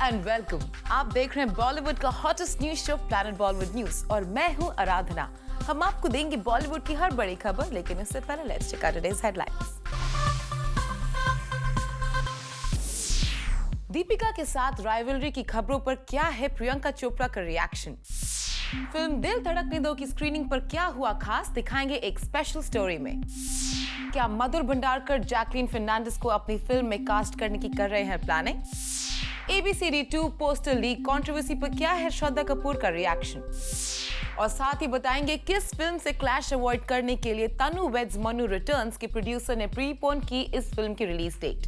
And welcome. आप देख रहे हैं बॉलीवुड का hottest news show planet Bollywood news और मैं हूं आराधना। हम आपको देंगे बॉलीवुड की हर बड़ी खबर, लेकिन उससे पहले let's check out today's headlines. Deepika के साथ राइवलरी की खबरों पर क्या है प्रियंका चोपड़ा का रिएक्शन? फिल्म दिल धड़कने दो की स्क्रीनिंग पर क्या हुआ खास, दिखाएंगे एक स्पेशल स्टोरी में। क्या मधुर भंडारकर जैकलीन फर्नांडिस को अपनी फिल्म में कास्ट करने की कर रहे हैं planning? ABCD 2 poster leak controversy पर क्या है श्रद्धा कपूर का रिएक्शन? और साथ ही बताएंगे किस फिल्म से क्लैश अवॉइड करने के लिए तनु वेड्स मनु रिटर्न्स के प्रोड्यूसर ने प्रीपोन की इस फिल्म की release date.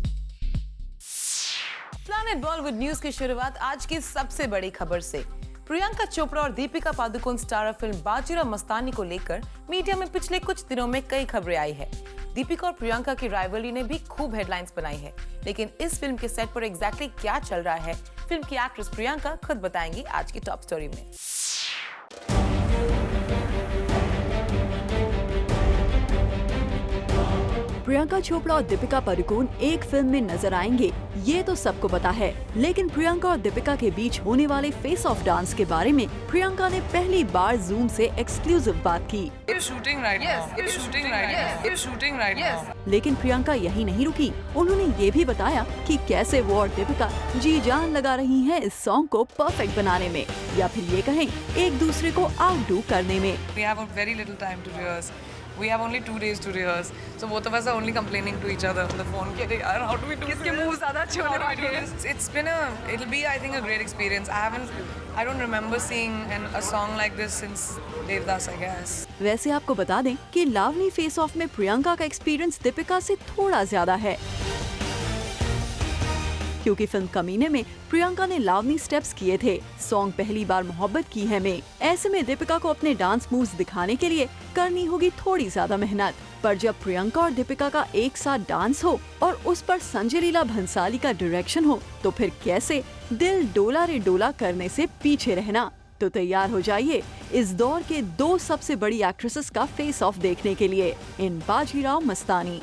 Planet Bollywood News की शुरुआत आज की सबसे बड़ी खबर से। प्रियंका चोपड़ा और दीपिका पादुकोण स्टारर फिल्म बाजीराव मस्तानी को लेकर मीडिया में पिछले कुछ दिनों में कई खबरें आई है। दीपिका और प्रियंका की राइवलरी ने भी खूब हेडलाइंस बनाई है, लेकिन इस फिल्म के सेट पर एग्जैक्टली क्या चल रहा है, फिल्म की एक्ट्रेस प्रियंका खुद बताएंगी आज की टॉप स्टोरी में। प्रियंका चोपड़ा और दीपिका पादुकोण एक फिल्म में नजर आएंगे, ये तो सबको पता है। लेकिन प्रियंका और दीपिका के बीच होने वाले फेस ऑफ डांस के बारे में प्रियंका ने पहली बार जूम से एक्सक्लूसिव बात की। लेकिन प्रियंका यही नहीं रुकी, उन्होंने ये भी बताया कि कैसे वो और दीपिका जी जान लगा रही हैं इस सॉन्ग को परफेक्ट बनाने में, या फिर ये कहें एक दूसरे को आउटडू करने में। We have only 2 days to rehearse, so both of us are only complaining to each other on the phone. How do we do this? It'll be, I think, a great experience. I don't remember seeing a song like this since Devdas, I guess. वैसे आपको बता दें कि Lavani face of में प्रियंका का experience Deepika से थोड़ा ज्यादा है, क्योंकि फिल्म कमीने में प्रियंका ने लावनी स्टेप्स किए थे। सॉन्ग पहली बार मोहब्बत की है में, ऐसे में दीपिका को अपने डांस मूव्स दिखाने के लिए करनी होगी थोड़ी ज्यादा मेहनत। पर जब प्रियंका और दीपिका का एक साथ डांस हो और उस पर संजय लीला भंसाली का डायरेक्शन हो, तो फिर कैसे दिल डोला रे डोला करने से पीछे रहना। तो तैयार हो जाइए इस दौर के 2 सबसे बड़ी एक्ट्रेसेस का फेस ऑफ देखने के लिए इन बाजीराव मस्तानी।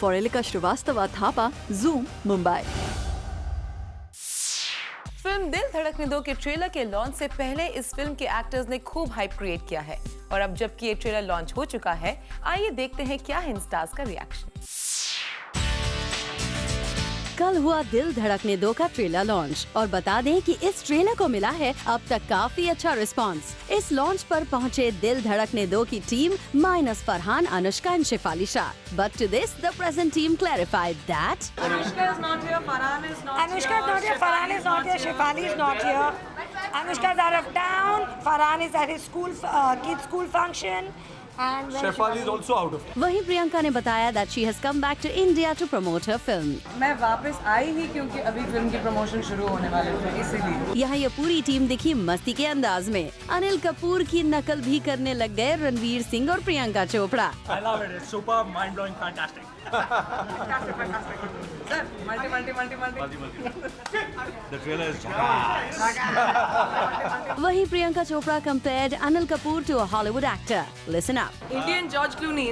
फॉरेलिका श्रीवास्तव थापा, जूम, मुंबई। फिल्म दिल धड़कने दो के ट्रेलर के लॉन्च से पहले इस फिल्म के एक्टर्स ने खूब हाइप क्रिएट किया है, और अब जबकि ये ट्रेलर लॉन्च हो चुका है, आइए देखते हैं क्या है इन स्टार्स का रिएक्शन। कल हुआ दिल धड़कने दो का ट्रेलर लॉन्च, और बता दें कि इस ट्रेलर को मिला है अब तक काफी अच्छा रिस्पांस। इस लॉन्च पर पहुंचे दिल धड़कने दो की team minus Farhan, Anushka and Shefali Shah. But to this, the present team clarified that Anushka is not here, Farhan is not Anushka is not here, Farhan is not here, Shefali is not here. Anushka is out of town, Farhan is at his school, kids' school function. And Shefali is also out of town. वहीं प्रियंका ने बताया that she has come back to India to promote her film. मैं वापस आई ही क्योंकि अभी film की promotion शुरू होने वाले थे, इसीलिए। यहाँ ये पूरी टीम दिखी मस्ती के अंदाज में। अनिल कपूर की नकल भी करने लग गए रणवीर सिंह और Priyanka Chopra. I love it. It's super, mind-blowing, fantastic. Sir, multi. The trailer is वहीं Priyanka Chopra compared Anil Kapoor to a Hollywood actor. Listen up. Indian George Clooney.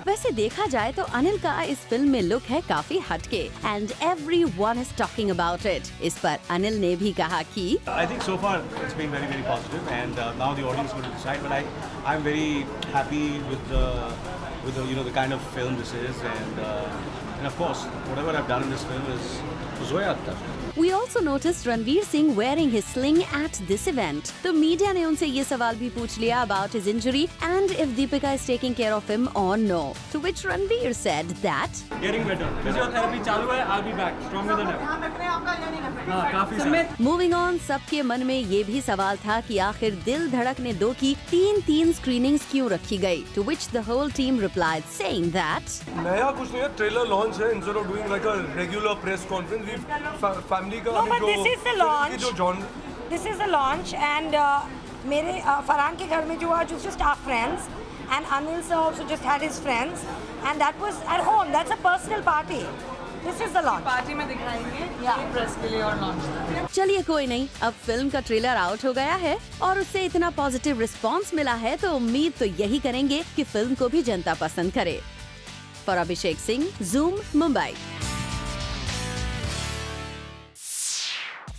वैसे देखा जाए तो अनिल का इस फिल्म में लुक है काफी हटके, and everyone is talking about it. इस पर अनिल ने भी कहा कि I think so far it's been very, very positive, and now the audience will decide. But I'm very happy with the the kind of film this is, and of course whatever I've done in this film was way out there. We also noticed Ranveer Singh wearing his sling at this event. तो media ने उनसे ये सवाल भी पूछ लिया about his injury and if Deepika is taking care of him or no. To which Ranveer said that Getting better. Physiotherapy चालू है. I'll be back stronger than ever. हाँ, काफी सारा। Moving on, सबके मन में ये भी सवाल था कि आखिर दिल धड़कने दो की 3 screenings क्यों रखी गई? To which the whole team replied saying that नया कुछ नहीं है, ट्रेलर लॉन्च है, instead of doing like a regular press conference, we've family का No, but this is the launch. जो John This is the launch, and मेरे फरहान के घर में जो आज just our friends, and Anil sir also just had his friends, and that was at home. That's a personal party. This is the launch. Party में दिखाएंगे press के लिए और लॉन्च। चलिए कोई नहीं, अब फिल्म का ट्रेलर आउट हो गया है और उससे इतना पॉजिटिव रिस्पांस मिला है, तो उम्मीद तो यही करेंगे कि फिल्म को भी जनता पसंद करे। For Abhishek Singh, zoom, Mumbai.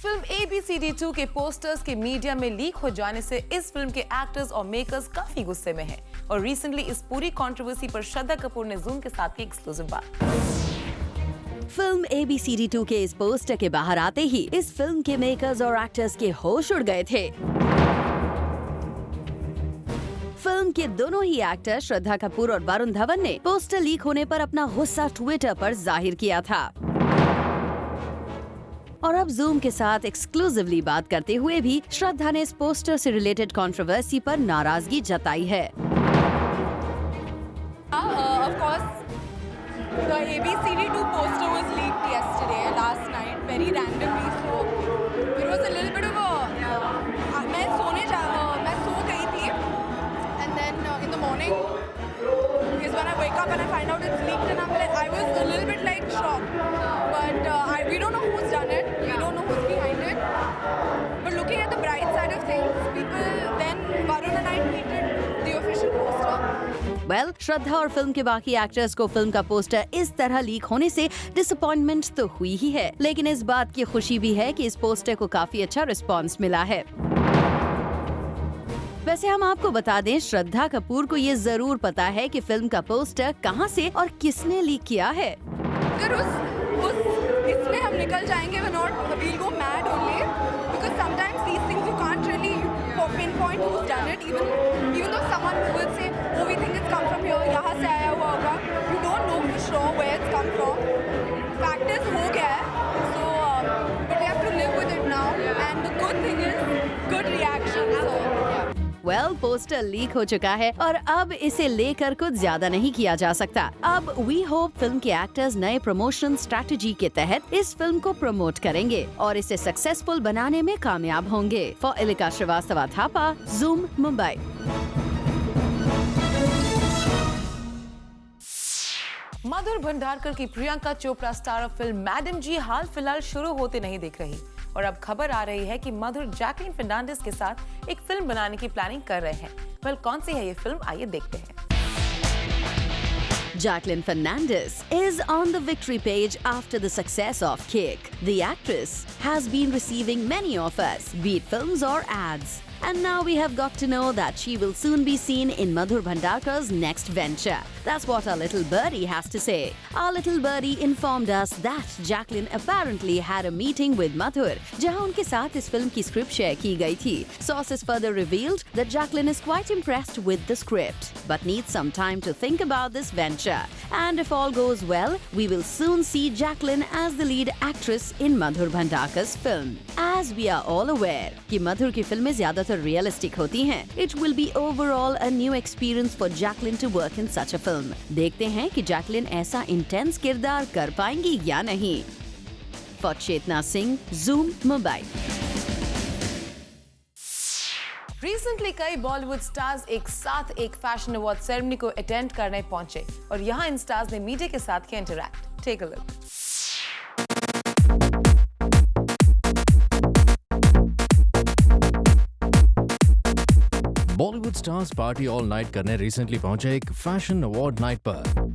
Film ABCD2 के पोस्टर्स के मीडिया में लीक हो जाने से इस फिल्म के एक्टर्स और मेकर्स काफी गुस्से में हैं और रिसेंटली इस पूरी कंट्रोवर्सी पर श्रद्धा कपूर ने जूम के साथ की एक्सक्लूसिव बात। फिल्म ABCD2 के इस पोस्टर के बाहर आते ही इस फिल्म के मेकर्स और एक्टर्स के होश उड़ गए थे। फिल्म के दोनों ही एक्टर श्रद्धा कपूर और वरुण धवन ने पोस्टर लीक होने पर अपना गुस्सा ट्विटर पर जाहिर किया था और अब जूम के साथ एक्सक्लूसिवली बात करते हुए भी श्रद्धा ने इस पोस्टर से रिलेटेड कंट्रोवर्सी पर नाराजगी जताई है। Of course, the ABCD2 poster was leaked yesterday, last night, very randomly. So it was a little bit of a. मैं सो गई थी, and then in the morning is when I wake up and I find out it's leaked, and I was a little bit like shocked. But we don't know who's done it. We don't know who's behind it. But looking at the bright side of things, people then Varun and I tweeted the official poster. Well, Shraddha और film के बाकी actors को film का poster इस तरह leak होने से disappointment तो हुई ही है, लेकिन इस बात की खुशी भी है कि इस पोस्टर को काफी अच्छा रिस्पांस मिला है। वैसे हम आपको बता दें, श्रद्धा कपूर को ये जरूर पता है कि फिल्म का पोस्टर कहां से और किसने लीक किया है। अगर इसमें हम निकल जाएंगे, we'll go mad only because sometimes these things you can't really pinpoint who's done it. Even though someone will say, oh, we think it's come from here, यहाँ से आया हुआ होगा, you don't know for sure where it's come from. Fact is हो गया है, so but we have to live with it now. And the good thing is good reaction. So yeah. Well, poster leak हो चुका है और अब इसे लेकर कुछ ज्यादा नहीं किया जा सकता। अब वी होप फिल्म के एक्टर्स नए प्रमोशन स्ट्रैटेजी के तहत इस फिल्म को प्रमोट करेंगे और इसे सक्सेसफुल बनाने में कामयाब होंगे। For Ilika Srivastava Thapa, Zoom, Mumbai. मधुर भंडारकर की Priyanka Chopra star of film madam ji हाल फिलहाल शुरू होते नहीं दिख रही और अब खबर आ रही है कि मधुर जैकलिन फर्नांडिस के साथ एक फिल्म बनाने की प्लानिंग कर रहे हैं। वेल, कौन सी है ये फिल्म, आइए देखते हैं। Jacqueline Fernandez is on the victory page after the success of Kick. The actress has been receiving many offers, be it films or ads. And now we have got to know that she will soon be seen in Madhur Bhandarkar's next venture. That's what our little birdie has to say. Our little birdie informed us that Jacqueline apparently had a meeting with Madhur, जहां उनके साथ इस film की script share की गई थी. Sources further revealed that Jacqueline is quite impressed with the script, but needs some time to think about this venture. And if all goes well, we will soon see Jacqueline as the lead actress in Madhur Bhandarkar's film. As we are all aware कि मधुर की फिल्में ज्यादातर realistic होती हैं, it will be overall a new experience for Jacqueline to work in such a film. देखते हैं कि Jacqueline ऐसा इंटेंस किरदार कर पाएंगी या नहीं। For Chetna Singh, Zoom, Mumbai. Recently कई बॉलीवुड स्टार्स एक साथ एक फैशन अवार्ड सेरेमनी को अटेंड करने पहुंचे और यहाँ इन स्टार्स ने मीडिया के साथ किया interact. Take a look. Bollywood stars party all night करने रिसेंटली पहुंचे एक फैशन अवार्ड नाइट पर।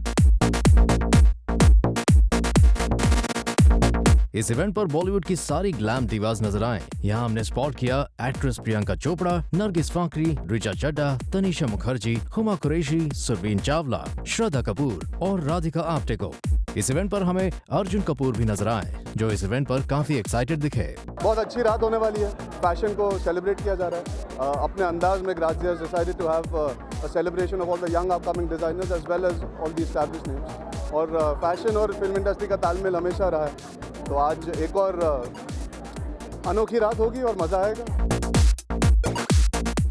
इस इवेंट पर बॉलीवुड की सारी ग्लैम दीवाज नजर आए। यहाँ हमने स्पॉट किया एक्ट्रेस प्रियंका चोपड़ा, नरगिस फाकरी, रिचा चड्ढा, तनीषा मुखर्जी, हुमा कुरैशी, सुरवीन चावला, श्रद्धा कपूर और राधिका आप्टे को। इस इवेंट पर हमें अर्जुन कपूर भी नजर आए, जो इस इवेंट पर काफी एक्साइटेड दिखे। बहुत अच्छी रात होने वाली है, फैशन को सेलिब्रेट किया जा रहा है अपने अंदाज में। Grazia's decided to have a celebration of all the young upcoming designers as well as all the established names. और फैशन और फिल्म इंडस्ट्री का तालमेल हमेशा रहा है, तो आज एक और अनोखी रात होगी और मजा आएगा।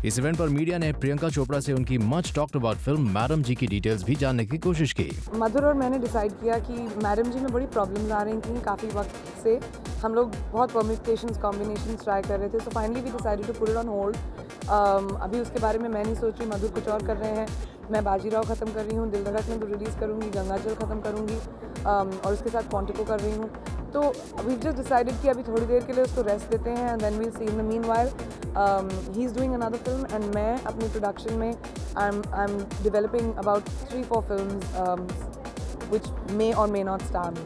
इस इवेंट पर मीडिया ने प्रियंका चोपड़ा से उनकी much talked about film madam ji की डिटेल्स भी जानने की कोशिश की। मधुर और मैंने डिसाइड किया कि मैडम जी में बड़ी प्रॉब्लम्स आ रही थी काफ़ी वक्त से। हम लोग बहुत परम्यूटेशंस कॉम्बिनेशंस ट्राई कर रहे थे, so finally we decided to put it on hold. अभी उसके बारे में मैं नहीं सोच रही, मधुर कुछ और कर रहे हैं। मैं बाजीराव ख़त्म कर रही हूँ, दिल धड़कने तो रिलीज़ करूँगी, गंगाजल ख़त्म करूँगी और उसके साथ क्वांटिको कर रही हूँ। तो वी जस्ट डिसाइडेड कि अभी थोड़ी देर के लिए उसको रेस्ट देते हैं and then we'll see in the meanwhile he is doing another film and मैं अपनी प्रोडक्शन में I am developing about 3-4 films which may or may not star me.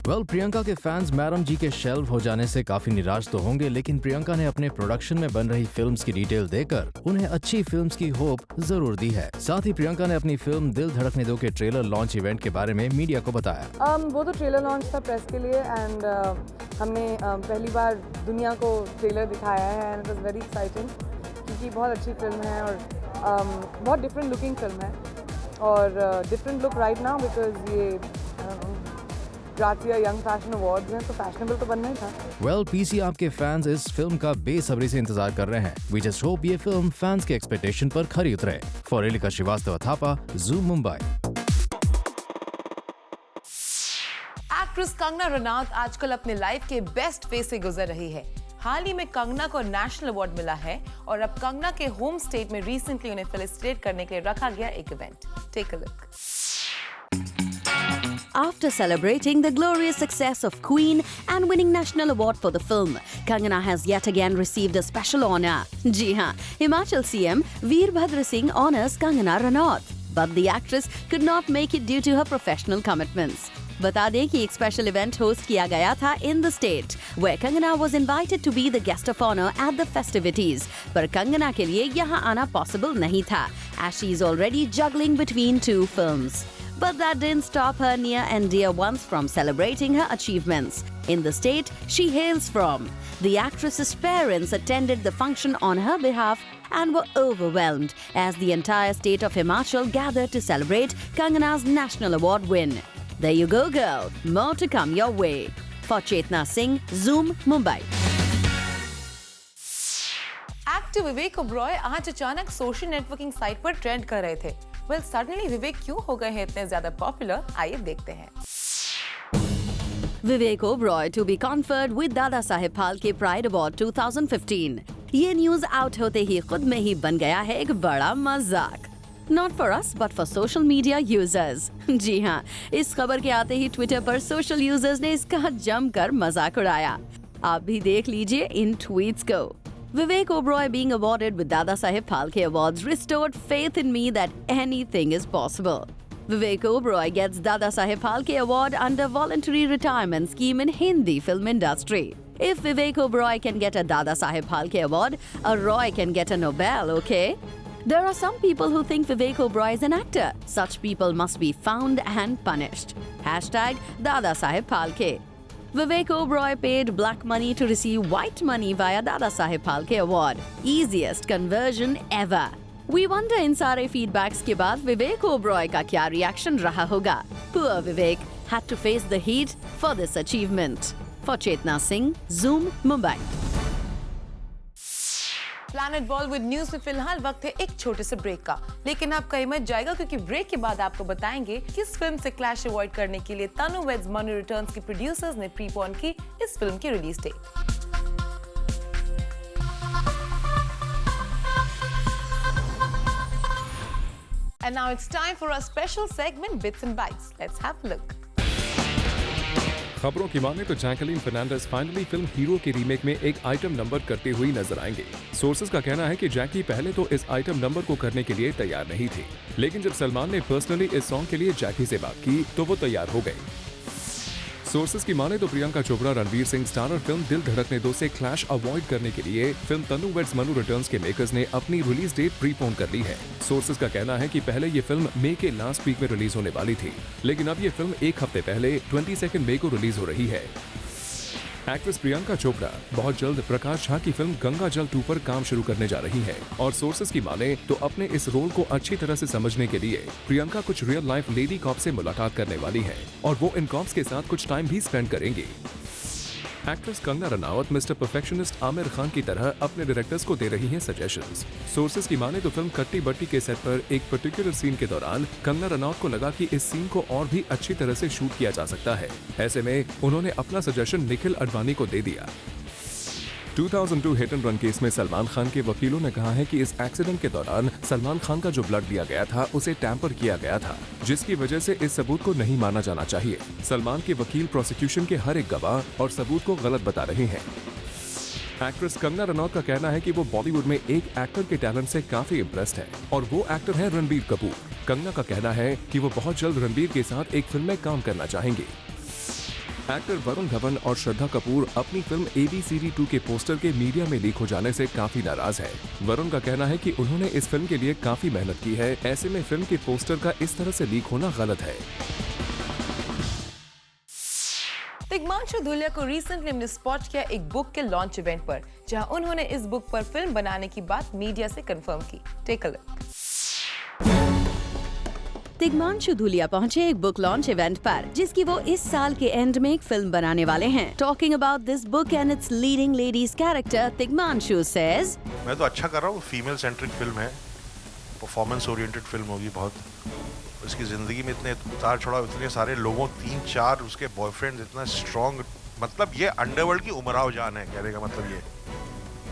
Priyanka के फैंस मैडम जी के शेल्फ हो जाने से काफी निराश तो होंगे, लेकिन प्रियंका ने अपने प्रोडक्शन में बन रही फिल्म्स की डिटेल देकर उन्हें अच्छी फिल्म्स की होप जरूर दी है। साथ ही प्रियंका ने अपनी फिल्म दिल धड़कने दो के ट्रेलर लॉन्च इवेंट के बारे में मीडिया को बताया। वो तो ट्रेलर लॉन्च था प्रेस के लिए एंड हमने पहली बार दुनिया को ट्रेलर दिखाया है and it was very exciting क्योंकि बहुत अच्छी फिल्म है और बहुत डिफरेंट लुकिंग फिल्म है और different look right now because ये ग्रासिया यंग फैशन अवार्ड्स हैं तो फैशनेबल तो बनना ही था। पीसी आपके फैंस इस फिल्म का बेसब्री से इंतजार कर रहे हैं। वी जस्ट होप ये फिल्म फैंस के एक्सपेक्टेशन पर खरी उतरे। For Elika Srivastava Thapa, Zoom Mumbai. Actress Kangana Ranaut आजकल अपने लाइफ के बेस्ट फेज से गुजर रही है। हाल ही में कंगना को नेशनल अवार्ड मिला है और अब कंगना के होम स्टेट में रिसेंटली उन्हें फेलिसिटेट करने के लिए रखा गया एक event. Take a look. After celebrating the glorious success of Queen and winning National Award for the film, Kangana has yet again received a special honor. जी हाँ, Himachal CM Veerbhadra Singh honors Kangana Ranaut, but the actress could not make it due to her professional commitments. बता दें कि एक special event host किया गया था in the state, where Kangana was invited to be the guest of honor at the festivities. पर कंगना के लिए यहाँ आना पॉसिबल नहीं था, as she is already juggling between two films. But that didn't stop her near and dear ones from celebrating her achievements. In the state she hails from, the actress's parents attended the function on her behalf and were overwhelmed as the entire state of Himachal gathered to celebrate Kangana's National Award win. There you go, girl. More to come your way. For Chetna Singh, Zoom, Mumbai. Actor Vivek Oberoi आज अचानक social networking site पर trend कर रहे थे। Suddenly विवेक क्यों हो गए हैं इतने ज्यादा पॉपुलर, आइए देखते हैं। Vivek Oberoi to be conferred with Dada Saheb Phalke Pride Award 2015। ये न्यूज आउट होते ही खुद में ही बन गया है एक बड़ा मजाक। Not for us, but for social media users। जी हाँ, इस खबर के आते ही ट्विटर पर सोशल यूजर्स ने इसका जमकर मजाक उड़ाया। आप भी देख लीजिए इन ट्वीट्स को। Vivek Oberoi being awarded with Dada Saheb Phalke Awards restored faith in me that anything is possible. Vivek Oberoi gets Dada Saheb Phalke Award under voluntary retirement scheme in Hindi film industry. If Vivek Oberoi can get a Dada Saheb Phalke Award, a Roy can get a Nobel, okay? There are some people who think Vivek Oberoi is an actor. Such people must be found and punished. Hashtag Dada Saheb Phalke. Vivek Oberoi paid black money to receive white money via Dada Saheb Phalke Award. Easiest conversion ever. We wonder इन सारे feedbacks के बाद विवेक ओबरॉय का क्या reaction रहा होगा. Poor Vivek had to face the heat for this achievement. For Chetna Singh, Zoom, Mumbai. Planet Bollywood news में फिलहाल वक्त है एक छोटे से ब्रेक का, लेकिन आप कहीं मत जाएगा क्योंकि ब्रेक के बाद आपको बताएंगे किस फिल्म से क्लैश अवॉइड करने के लिए तनु वेड्स मनु रिटर्न्स के प्रोड्यूसर्स ने प्रीपोन की इस फिल्म की release date. And now it's time for our special segment Bits and Bites. Let's have a look. खबरों की माने तो जैकलीन फर्नांडिस फाइनली फिल्म हीरो के रीमेक में एक आइटम नंबर करते हुए नजर आएंगे। सोर्सेज का कहना है कि जैकी पहले तो इस आइटम नंबर को करने के लिए तैयार नहीं थी, लेकिन जब सलमान ने पर्सनली इस सॉन्ग के लिए जैकी से बात की तो वो तैयार हो गई। सोर्सेज की माने तो प्रियंका चोपड़ा रणवीर सिंह स्टारर फिल्म दिल धड़कने दो से क्लैश अवॉइड करने के लिए फिल्म तनु वेड्स मनु रिटर्न्स के मेकर्स ने अपनी रिलीज डेट प्रीपोन कर ली है। सोर्सेज का कहना है कि पहले ये फिल्म मई के लास्ट वीक में रिलीज होने वाली थी, लेकिन अब ये फिल्म एक हफ्ते पहले 22 मई को रिलीज हो रही है। एक्ट्रेस प्रियंका चोपड़ा बहुत जल्द प्रकाश झा की फिल्म गंगा जल 2 पर काम शुरू करने जा रही है और सोर्सेज की माने तो अपने इस रोल को अच्छी तरह से समझने के लिए प्रियंका कुछ रियल लाइफ लेडी कॉप से मुलाकात करने वाली है और वो इन कॉप्स के साथ कुछ टाइम भी स्पेंड करेंगी। Actress Kangana Ranaut mister perfectionist Aamir Khan की तरह अपने डायरेक्टर्स को दे रही हैं सजेशंस। सोर्सेज की माने तो फिल्म कट्टी बट्टी के सेट पर एक पर्टिकुलर सीन के दौरान कंगना रनौत को लगा कि इस सीन को और भी अच्छी तरह से शूट किया जा सकता है। ऐसे में उन्होंने अपना सजेशन निखिल अडवाणी को दे दिया। 2002 हिट एंड रन केस में सलमान खान के वकीलों ने कहा है कि इस एक्सीडेंट के दौरान सलमान खान का जो ब्लड दिया गया था उसे टैंपर किया गया था, जिसकी वजह से इस सबूत को नहीं माना जाना चाहिए। सलमान के वकील प्रोसिक्यूशन के हर एक गवाह और सबूत को गलत बता रहे हैं। एक्ट्रेस कंगना रनौत का कहना है कि वो बॉलीवुड में एक एक्टर के टैलेंट से काफी इम्प्रेस्ड है और वो एक्टर है रणबीर कपूर। कंगना का कहना है कि वो बहुत जल्द रणबीर के साथ एक फिल्म में काम करना चाहेंगे। एक्टर वरुण धवन और श्रद्धा कपूर अपनी फिल्म ABCD 2 के पोस्टर के मीडिया में लीक हो जाने से काफी नाराज है। वरुण का कहना है कि उन्होंने इस फिल्म के लिए काफी मेहनत की है, ऐसे में फिल्म के पोस्टर का इस तरह से लीक होना गलत है। तिग्मांशु धूलिया को रिसेंटली हमने स्पॉट किया एक बुक के लॉन्च इवेंट पर, जहां उन्होंने इस बुक पर फिल्म बनाने की बात मीडिया से कंफर्म की। Take a look. Tigmanshu Dhulia पहुंचे एक बुक लॉन्च इवेंट पर, जिसकी वो इस साल के एंड में एक फिल्म बनाने वाले हैं। Talking about this book and it's leading ladies character, Tigmanshu says, मैं तो अच्छा कर रहा हूँ, फीमेल सेंट्रिक फिल्म है, परफॉर्मेंस ओरिएंटेड फिल्म होगी बहुत। उसकी ज़िंदगी में इतने उतार चढ़ाव, इतने सारे लोगों, 3-4 उसके बॉयफ्रेंड, इतना स्ट्रॉन्ग, मतलब ये अंडरवर्ल्ड की उमराव जान है, कहने का मतलब ये,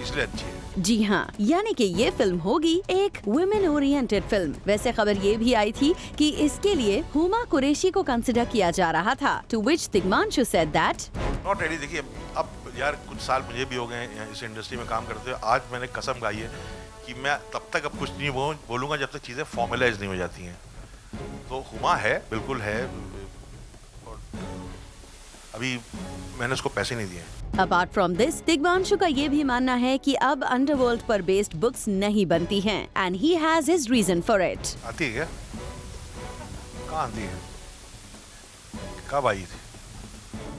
इसलिए अच्छी है। जी हाँ, यानी कि ये फिल्म होगी एक वुमेन ओरिएंटेड फिल्म। वैसे खबर ये भी आई थी कि इसके लिए हुमा कुरैशी को कंसिडर किया जा रहा था, to which Tigmanshu said that not ready. देखिए अब यार कुछ साल मुझे भी हो गए इस इंडस्ट्री में काम करते हुए, आज मैंने कसम खाई है कि मैं तब तक अब कुछ नहीं बोलूँगा जब तक चीज़ें फॉर्मलाइज नहीं हो जाती हैं। तो हुमा है, बिल्कुल है, और अभी मैंने उसको पैसे नहीं दिए। अपार्ट फ्रॉम दिस, तिग्मांशु का ये भी मानना है कि अब अंडरवर्ल्ड पर बेस्ड बुक्स नहीं बनती हैं, and he has his reason for it. आती है क्या? कहाँ आती है? कब आई थी?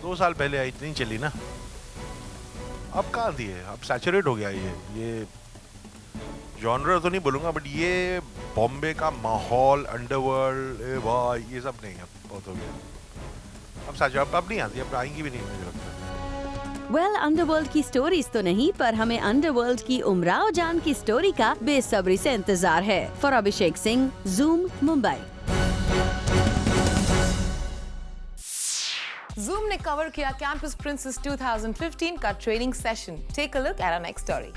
2 साल पहले आई, इतनी चली ना। अब कहाँ आती है? अब सैचुरेट हो गया ये जॉनर तो नहीं बोलूँगा, बट ये बॉम्बे का माहौल, अंडरवर्ल्ड, भाई ये सब नहीं, अब बहुत हो गया। अब सैचुरेट अब नहीं आती, अब आएंगी भी नहीं मुझे लगता है। वेल, अंडरवर्ल्ड की स्टोरीज तो नहीं, पर हमें अंडरवर्ल्ड की उमराव जान की स्टोरी का बेसब्री से इंतजार है। For Abhishek Singh, Zoom, Mumbai. Zoom ने कवर किया कैंपस प्रिंसेस 2015 का training session. Take a look at our next story.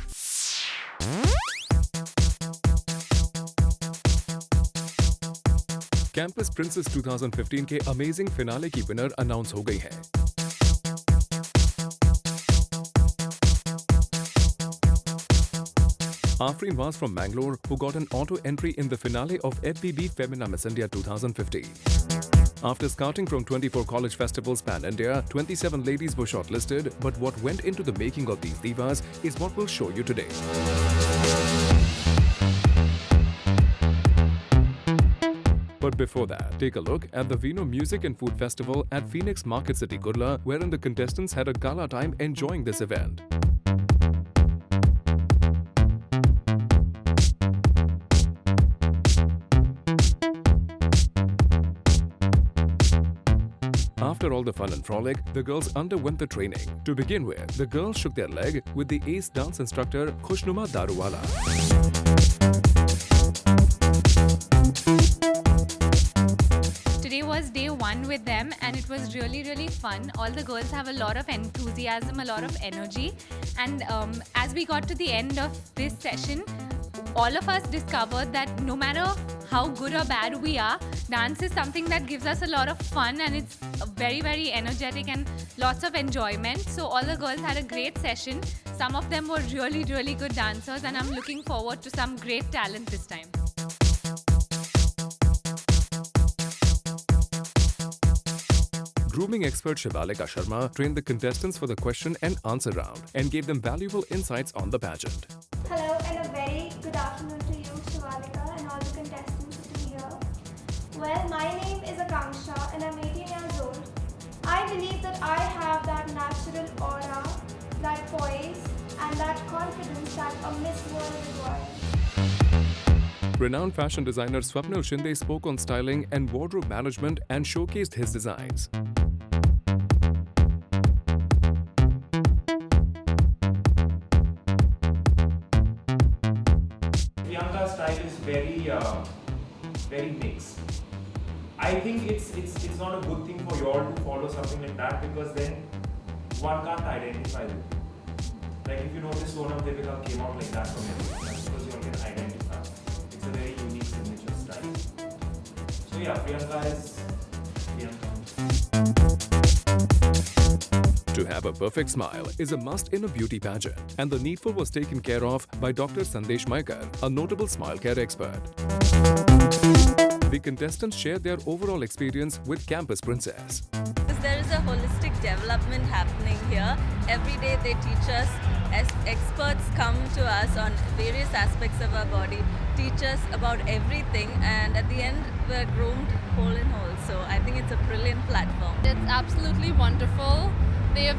Campus Princess 2015 के अमेजिंग फिनाले की विनर अनाउंस हो गई है। Afreen was from Bangalore, who got an auto entry in the finale of FBB Femina Miss India 2015. After scouting from 24 college festivals pan-India, 27 ladies were shortlisted, but what went into the making of these divas is what we'll show you today. But before that, take a look at the Vino Music and Food Festival at Phoenix Market City, Kurla, wherein the contestants had a gala time enjoying this event. After all the fun and frolic, the girls underwent the training. To begin with, the girls shook their leg with the ace dance instructor Khushnuma Daruwala. Today was day 1 with them and it was really fun. All the girls have a lot of enthusiasm, a lot of energy, and as we got to the end of this session, all of us discovered that no matter how good or bad we are, dance is something that gives us a lot of fun and it's very energetic and lots of enjoyment. So all the girls had a great session. Some of them were really good dancers and I'm looking forward to some great talent this time. Grooming expert Shivalika Sharma trained the contestants for the question and answer round and gave them valuable insights on the pageant. Hello and a very good afternoon to you, Shivalika, and all the contestants sitting here. Well, my name is Akanksha and I'm 18 years old. I believe that I have that natural aura, that poise and that confidence that a Miss World requires. Renowned fashion designer Swapnil Shinde spoke on styling and wardrobe management and showcased his designs. Priyanka's style is very mixed. I think it's not a good thing for you all to follow something like that because then one can't identify with it. Like if you notice Sonam Devika came out like that from everything, that's because you all can identify. It's a very unique signature style. So yeah, Priyanka is Priyanka. To have a perfect smile is a must in a beauty pageant, and the needful was taken care of by Dr. Sandesh Maikar, a notable smile care expert. The contestants share their overall experience with Campus Princess. There is a holistic development happening here. Every day they teach us, as experts come to us on various aspects of our body, teach us about everything, and at the end we're groomed whole and whole. So I think it's a brilliant platform. It's absolutely wonderful. They've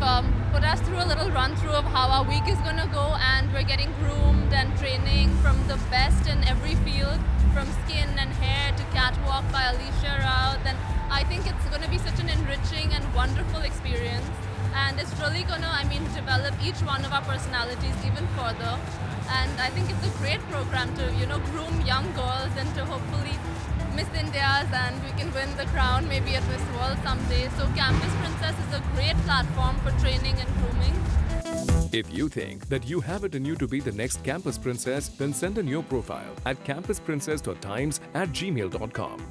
put us through a little run through of how our week is going to go, and we're getting groomed and training from the best in every field, from skin and hair to catwalk by Alicia Raut. And I think it's going to be such an enriching and wonderful experience, and it's really going to, develop each one of our personalities even further. And I think it's a great program to, groom young girls into hopefully Miss Indias, and we can win the crown maybe at Miss World someday. So Campus Princess is a great platform for training and grooming. If you think that you have it in you to be the next Campus Princess, then send in your profile at campusprincess.times@gmail.com.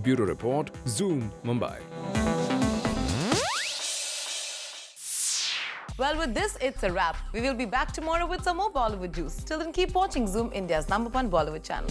Bureau Report, Zoom, Mumbai. Well, with this, it's a wrap. We will be back tomorrow with some more Bollywood juice. Till then, keep watching Zoom, India's #1 Bollywood channel.